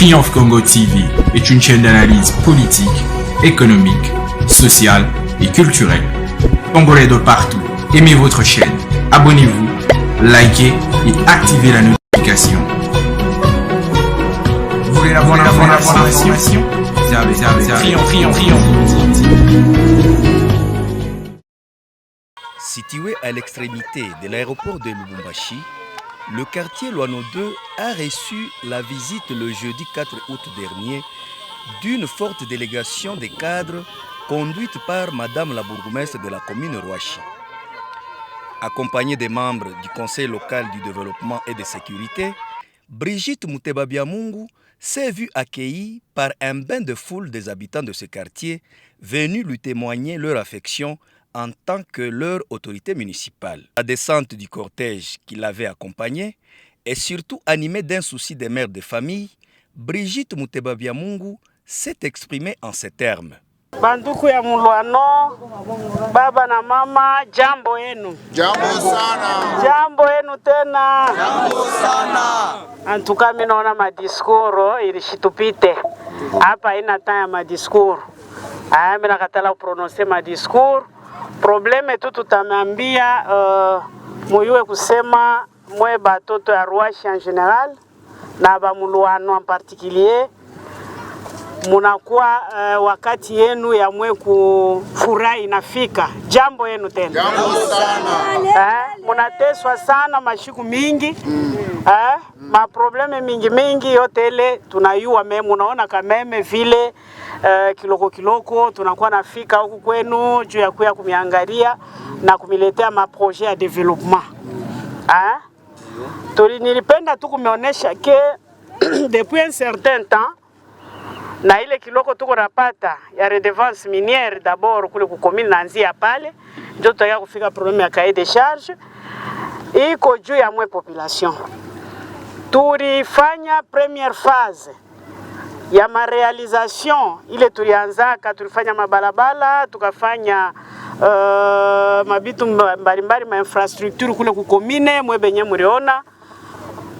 Triomphe Congo TV est une chaîne d'analyse politique, économique, sociale et culturelle. Congolais de partout, aimez votre chaîne, abonnez-vous, likez et activez la notification. Vous voulez avoir l'information? Triomphe Situé à l'extrémité de l'aéroport de Lubumbashi, le quartier Loano 2 a reçu la visite le jeudi 4 août dernier d'une forte délégation des cadres conduite par Madame la bourgmestre de la commune Rouachi. Accompagnée des membres du Conseil local du développement et de sécurité, Brigitte Moutebabiamungu s'est vue accueillie par un bain de foule des habitants de ce quartier venus lui témoigner leur affection en tant que leur autorité municipale. La descente du cortège qui l'avait accompagnée est surtout animée d'un souci des mères de famille. Brigitte Moutebabiamungu s'est exprimée en ces termes. Banduku ya Mulwano, baba na mama, jambo yenu. Jambo sana. Jambo yenu tena. Jambo sana. Antuka mimi naona madiskuro ilishitupite. Hapa ina temps ya madiskuro. Mimi nakatala prononcer madiskuro. Probleme tu tutamwambia muyue kusema mwe batoto ya Rouachi en general na ba Mulwano en particulier. Munakuwa wakati yenu ya mwe kufurahi inafika. Jambo yenu tena. Jambo sana. Munateswa sana mashiku mingi. Maprobleme mingi yote ile tunayua meme. Unaona kameme vile kiloko tunakuwa nafika huku kwenu juu ya kuya kumiangalia na kumiletea maprojet ya development. Nilipenda tu kumeonesha ke depuis un certain temps na ile kiloko tuko napata ya redevance minière d'abord kule ku commune nanzia pale ndio tutaka kufika problème ya cahier de charge iko juu ya mwe population. Tulifanya première phase ya marealisation ile tulianzaka, tulifanya mabalabala, tukafanya mabitu mbalimbali ma infrastructure kule ku commune mwe benye muriona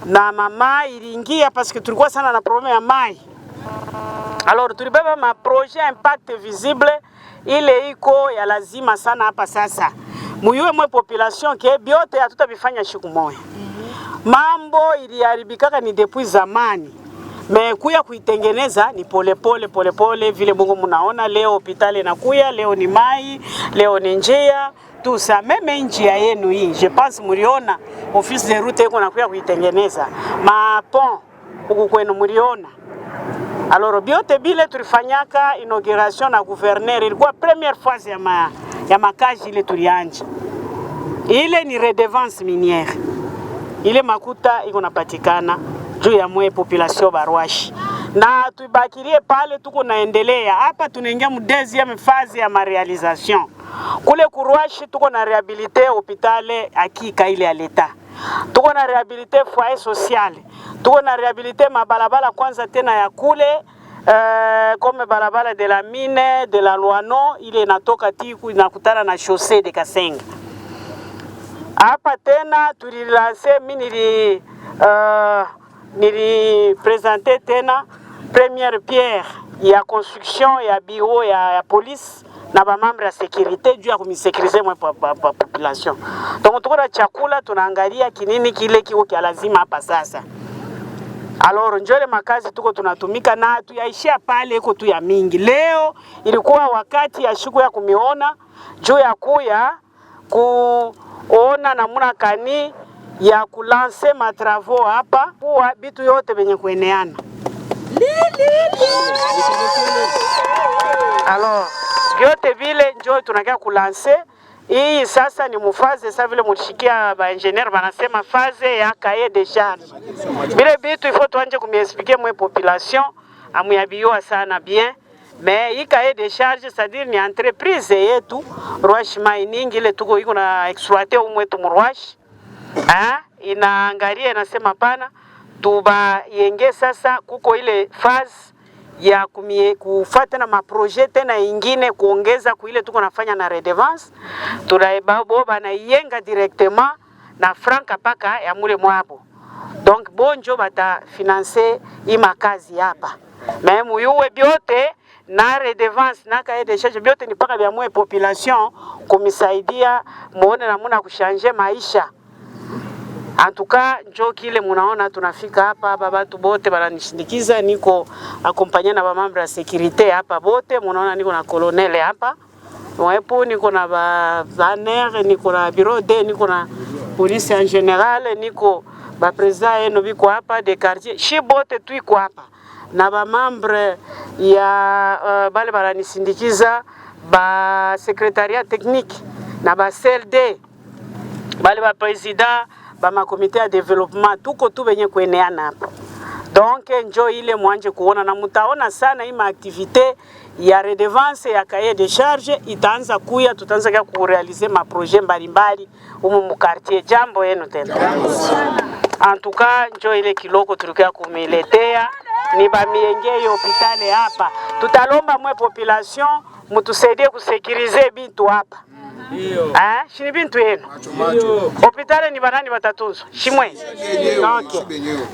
na mama iliingia parce que tulikuwa sana na problème ya mai. Alors tulibeba ma projet impact visible ile iko ya lazima sana hapa sasa. Muyue mwe population ke biote hatutabifanya siku moja. Mambo iliharibikaka ni depuis zamani. Me kuya kuitengeneza ni pole vile Mungu munaona leo hospitali inakuya, leo ni mai, leo ni njia, tout ça meme njia yenu hii. Je pense muriona office de route iko nakuya kuitengeneza. Ma pont huku kwenu muriona. Alors biote bile tulifanyaka inauguration na gouverneur ilikuwa première phase ya makazi ile tulianja. Ile ni redevance minière. Ile makuta iko napatikana juu ya mwe population ba Rouachi. Na tubakilie pale tuko naendelea. Hapa tunaingia mu deuxième phase ya marealisation. Kule ku Rouachi tuko na réhabiliter hôpital akika ile ya l'État. Tuko na réhabiliter foyer social. Tuko na réhabiliter mabalabala kwanza tena ya kule comme balabala de la mine de la Loano ile inatoka tiku inakutana na chaussée de Kasenga. Hapa tena tulilancer nili présenter tena première pierre ya construction ya bureau ya police na ba membre ya sécurité juu ya kumisécuriser mwa population. Donc tuko na chakula tunaangalia kinini kile kiko kia lazima hapa sasa. Alors njole makazi tuko tunatumika na tuyaishia pale iko tu ya mingi. Leo ilikuwa wakati ya siku ya kumiona juu ya kuya kuona namuna kani ya kulanse matravo hapa kwa bitu yote benye kueneana. Alors yote vile njoo tunakia kulanse hii sasa ni mufaze sasa vile mulishikia ba engineer banasema faze ya cahier de charge. Bile bitu il faut tuanje kumiexpliquer mwe population amuyabioa sana bien. Mais hii cahier de charge c'est-à-dire ni entreprise yetu Rouachi Mining ile tuko iko na exploiter umwetu mu Rouachi. Inaangalia inasema pana tuba yenge sasa kuko ile phase ya kufuata na maprojet tena ingine kuongeza kuile tuko nafanya na redevance tunaibabo bana yenga directement na franka paka ya mule mwabo Donc bonjo bata financer ima kazi hapa. Mais muyuwe biote na redevance na kaye de charge biote ni paka vya mwe population kumisaidia muone namuna kushanje maisha. Antuka njo kile munaona tunafika hapa batu bote bananishindikiza, niko akompanya na bamambre ya sécurité hapa bote, munaona niko na colonel hapa. Mwepo niko na baner, niko na bureau D, niko na police en général, niko ba président eno biko hapa de quartier. Shi bote tuiko hapa. Na bamambre ya bale bananishindikiza ba secrétariat technique na ba CLD bale ba président ba ma comité de développement tuko tu benye kueneana hapa. Donc njo ile mwanje kuona na mutaona sana ima activité ya redevance ya cahier de charge itaanza kuya, tutaanza kwa kurealiser ma projet mbalimbali humu mu quartier. Jambo yenu tena. En tout cas njo ile kiloko tulikuwa kumiletea ni ba mienge hospitali hapa. Tutalomba mwe population mutusaidie kusekirize bintu hapa. Shini bintu yenu. Hospitali ni banani batatunzo? Shimwe.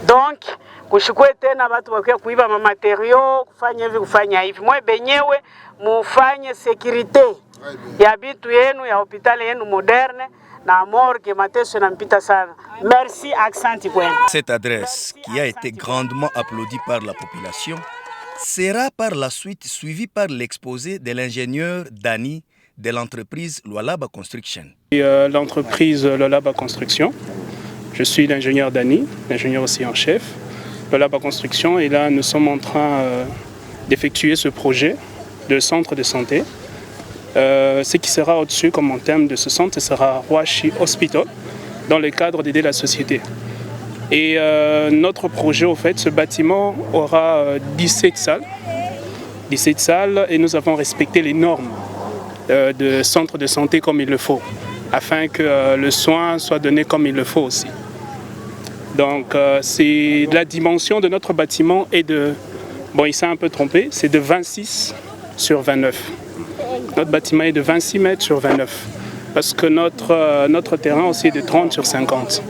Donc kushikwe tena watu wakia kuiba mamaterio, kufanya hivi. Mwe benyewe mufanye sécurité ya bitu yenu ya hospitali yenu moderne na morgue mateso na mpita sana. Merci, accent kwenu. Cette adresse, qui a été grandement applaudie par la population, sera par la suite suivie par l'exposé de l'ingénieur Dani de l'entreprise Lualaba Construction. L'entreprise Lualaba Construction, je suis l'ingénieur Dani, l'ingénieur aussi en chef. Lualaba Construction, et là nous sommes en train d'effectuer ce projet de centre de santé. Ce qui sera au-dessus comme en termes de ce centre, ce sera Roachi Hospital, dans le cadre d'aider la société. Et notre projet, au fait, ce bâtiment aura 17 salles. 17 salles, et nous avons respecté les normes de centre de santé comme il le faut, afin que le soin soit donné comme il le faut aussi. Donc c'est la dimension de notre bâtiment est de, bon il s'est un peu trompé, c'est de 26 sur 29. Notre bâtiment est de 26 mètres sur 29, parce que notre terrain aussi est de 30 sur 50.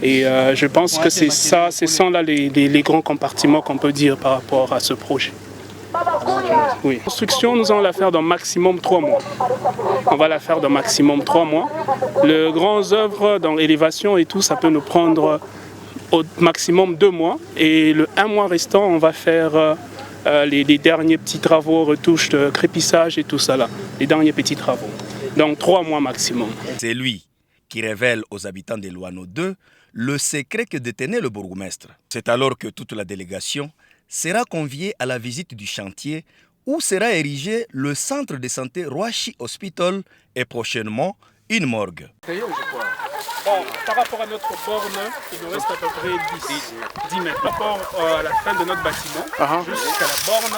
Et je pense que c'est ça, ce sont là les grands compartiments qu'on peut dire par rapport à ce projet. Oui. La construction, nous allons la faire dans maximum 3 mois. On va la faire dans maximum 3 mois. Les grandes œuvres dans l'élévation et tout, ça peut nous prendre au maximum 2 mois. Et le 1 mois restant, on va faire les derniers petits travaux, retouches de crépissage et tout ça là. Les derniers petits travaux. Donc 3 mois maximum. C'est lui qui révèle aux habitants de Loano 2 le secret que détenait le bourgmestre. C'est alors que toute la délégation sera conviée à la visite du chantier où sera érigé le centre de santé Roachi Hospital et prochainement une morgue. Bon, par rapport à notre borne, il nous reste à peu près 10 mètres. Par rapport à la fin de notre bâtiment, jusqu'à la borne,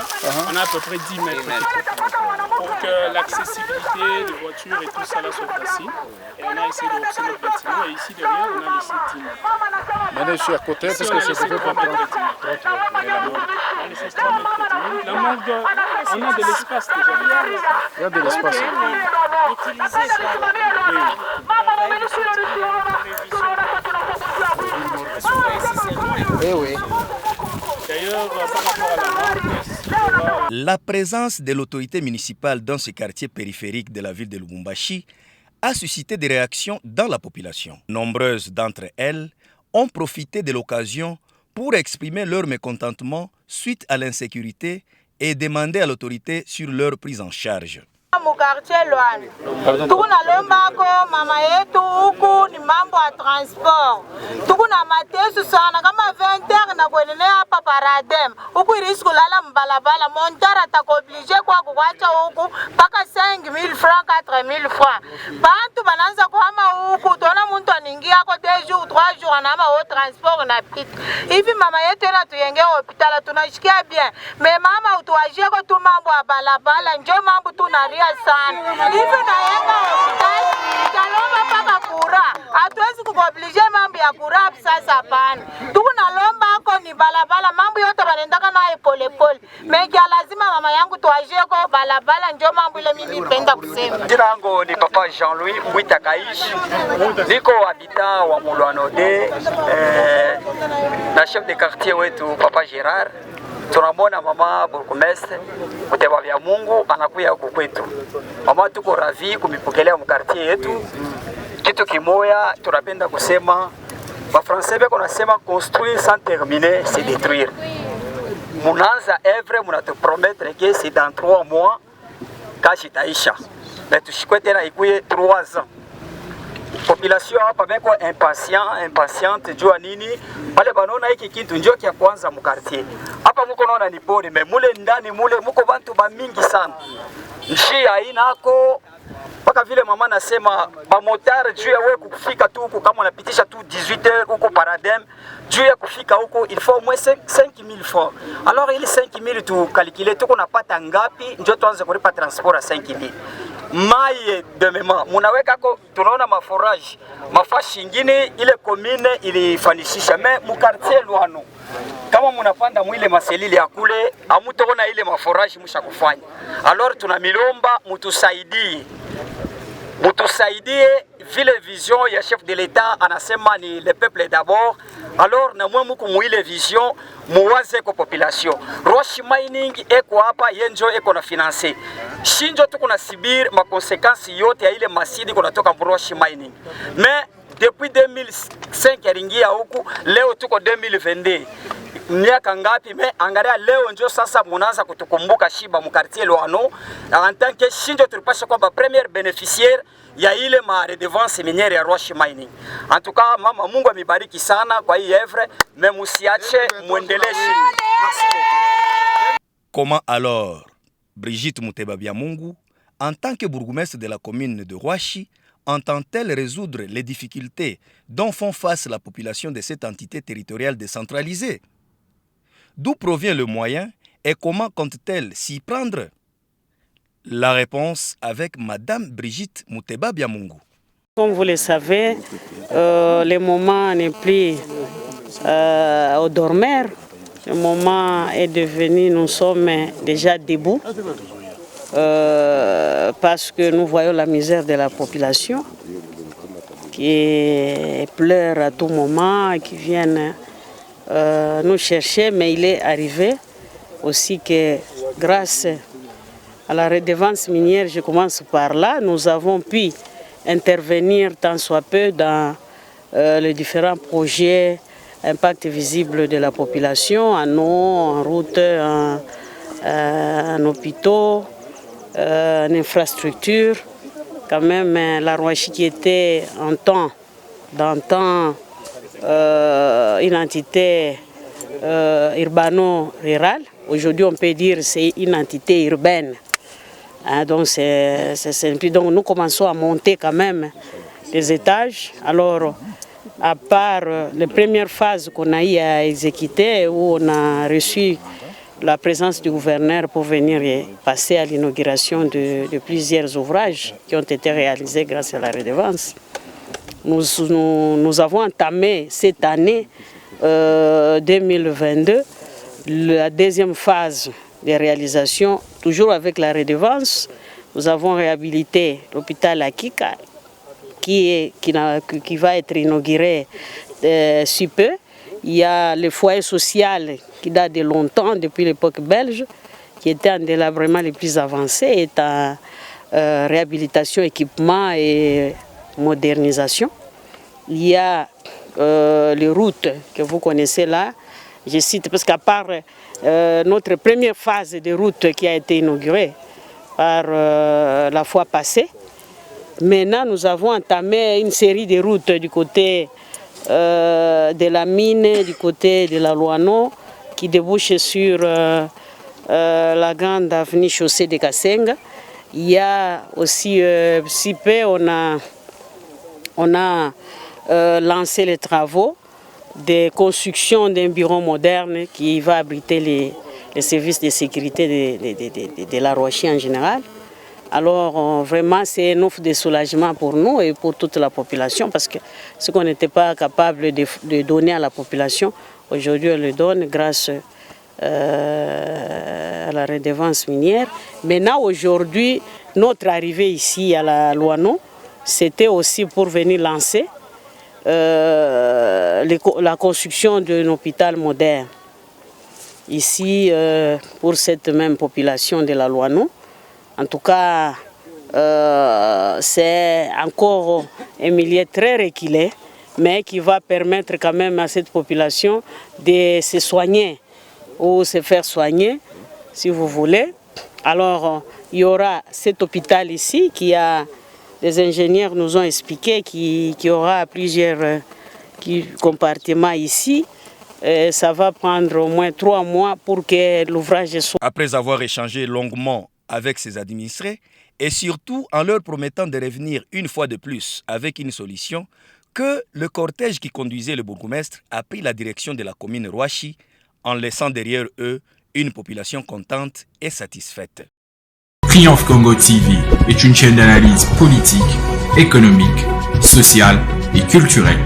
on a à peu près 10 mètres. Pour que l'accessibilité des voitures et tout ça là soit facile. Et on a essayé de repousser notre bâtiment. Et ici derrière, on a laissé 10 mètres. Maintenant, je suis à côté parce que c'est fait pour 3 mètres. On a laissé 3 mètres. La morgue, on a de l'espace déjà. Il y a de l'espace. Oui. D'ailleurs, par rapport à la morgue, la présence de l'autorité municipale dans ce quartier périphérique de la ville de Lubumbashi a suscité des réactions dans la population. Nombreuses d'entre elles ont profité de l'occasion pour exprimer leur mécontentement suite à l'insécurité et demander à l'autorité sur leur prise en charge. Mukartie Luano. Tukuna lombako mama yetu huku ni mambo ya transport. Tukuna mateso sana kama 20h na kuendelea hapa paradem. Huku irishi kulala mbalabala montara atakoblige kwa kuwacha huku paka 5000 francs 4000 francs. Bantu bananza kuhama huku tuona mtu anaingia kwa 2 jours 3 jours anama au transport na pita. Hivi mama yetu ina tuyenge hospitali tunashikia bien. Me mama utuajie kwa tu mambo ya balabala njoo mambo tunaria sana. Hivi naenda hospitali, nitalomba paka kura. Hatuwezi kukoblige mambo ya kura sasa hapana. Tukunalomba ako ni balabala mambo yote wanaendaka naye pole pole. Mekia lazima mama yangu tuajeko balabala ndio mambo ile mimi penda kusema. Jina langu ni Papa Jean-Louis Mbwita Kaishi. Niko habitant wa Mulwano de na chef de quartier wetu Papa Gerard. Tunamwona mama burgomestre Muteba vya Mungu anakuya huko kwetu. Mama tuko ravi kumipokelea mkartie yetu. Kitu kimoya tunapenda kusema Bafrancais beko nasema construire sans terminer c'est détruire. Munaanza œuvre munatu promettre que c'est dans 3 mois kazi itaisha. Mais tushikwe tena ikuye 3 ans. Population hapa beko impatiente jua nini? Bale banona hiki kitu njoo kia kwanza mkartie. Hapa muko naona ni pori, mais mule ndani mule muko bantu ba mingi sana. Njia inako paka vile mama nasema ba motar juu ya wewe kufika tu huko kama unapitisha tu 18h huko Paradem juu ya kufika huko il faut au moins 5000 francs. Alors ili 5000 tu calculer tuko napata ngapi njoo tuanze kulipa transport à 5000. Mai demain munaweka ko tunaona maforage mafashi nyingine ile commune ilifanishisha mais mu quartier Luano kama munapanda mwile maselili ya kule amutaona ile maforage musha kufanya. Alors tunamilomba mutusaidie vile vision ya chef de l'État anasema ni le peuple d'abord. Alors na mwe muko mwile vision muwaze ko population. Ruashi mining eko hapa yenjo eko na financer. Shinjo tuko na sibir ma conséquences yote ya ile masidi kunatoka Ruashi mining. Mais depuis 2005 yaringia huku leo tuko 2022. Miaka ngapi me angalia leo njo sasa munaanza kutukumbuka shiba mu quartier Luano en tant que Shinjo tulipasha kwamba premier bénéficiaire ya ile ma redevance minière ya Ruashi mining. En tout cas mama Mungu amibariki sana kwa hii œuvre mais musiache muendeleshe. Merci beaucoup. Comment alors Brigitte Muteba Biamungu, en tant que bourgmestre de la commune de Ruashi, entend-elle résoudre les difficultés dont font face la population de cette entité territoriale décentralisée? D'où provient le moyen et comment compte-t-elle s'y prendre? La réponse avec Madame Brigitte Muteba Biamungu. Comme vous le savez, le moment n'est plus au dormeur. Le moment est devenu, nous sommes déjà debout parce que nous voyons la misère de la population qui pleure à tout moment, qui viennent nous chercher, mais il est arrivé aussi que grâce à la redevance minière, je commence par là, nous avons pu intervenir tant soit peu dans les différents projets, impact visible de la population, en eau, en route, en hôpitaux, en infrastructure. Quand même, la Ruashi qui était en temps, d'antan, une entité urbano-rurale. Aujourd'hui, on peut dire que c'est une entité urbaine. Hein, donc, donc, nous commençons à monter quand même les étages. Alors, à part les premières phases qu'on a eu à exécuter, où on a reçu la présence du gouverneur pour venir passer à l'inauguration de plusieurs ouvrages qui ont été réalisés grâce à la redevance. Nous avons entamé cette année 2022 la deuxième phase de réalisation, toujours avec la redevance. Nous avons réhabilité l'hôpital Akika qui va être inauguré si peu. Il y a le foyer social qui date de longtemps, depuis l'époque belge, qui était en délabrement les plus avancés, est en réhabilitation, équipement et modernisation. Il y a les routes que vous connaissez là. Je cite parce qu'à part notre première phase de route qui a été inaugurée par la fois passée, maintenant nous avons entamé une série de routes du côté de la mine, du côté de la Luano, qui débouche sur la grande avenue chaussée de Kasenga. Il y a aussi, si peu, on a lancé les travaux de construction d'un bureau moderne qui va abriter les services de sécurité de la Ruashi en général. Alors vraiment c'est une offre de soulagement pour nous et pour toute la population parce que ce qu'on n'était pas capable de donner à la population, Aujourd'hui, on le donne grâce à la redevance minière. Maintenant, aujourd'hui, notre arrivée ici à la Loano, c'était aussi pour venir lancer la construction d'un hôpital moderne. Ici, pour cette même population de la Loano, en tout cas, c'est encore un milieu très reculé, mais qui va permettre quand même à cette population de se soigner ou se faire soigner, si vous voulez. Alors, il y aura cet hôpital ici qui a, les ingénieurs nous ont expliqué qu'il y aura plusieurs compartiments ici. Et ça va prendre au moins 3 mois pour que l'ouvrage soit... Après avoir échangé longuement avec ses administrés et surtout en leur promettant de revenir une fois de plus avec une solution, que le cortège qui conduisait le bourgmestre a pris la direction de la commune Rouachi en laissant derrière eux une population contente et satisfaite. Triomphe Congo TV est une chaîne d'analyse politique, économique, sociale et culturelle.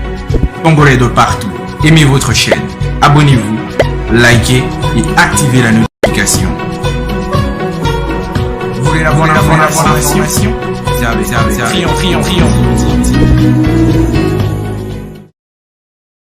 Congolais de partout, aimez votre chaîne, abonnez-vous, likez et activez la notification. Vous voulez la bonne information? Triomphe.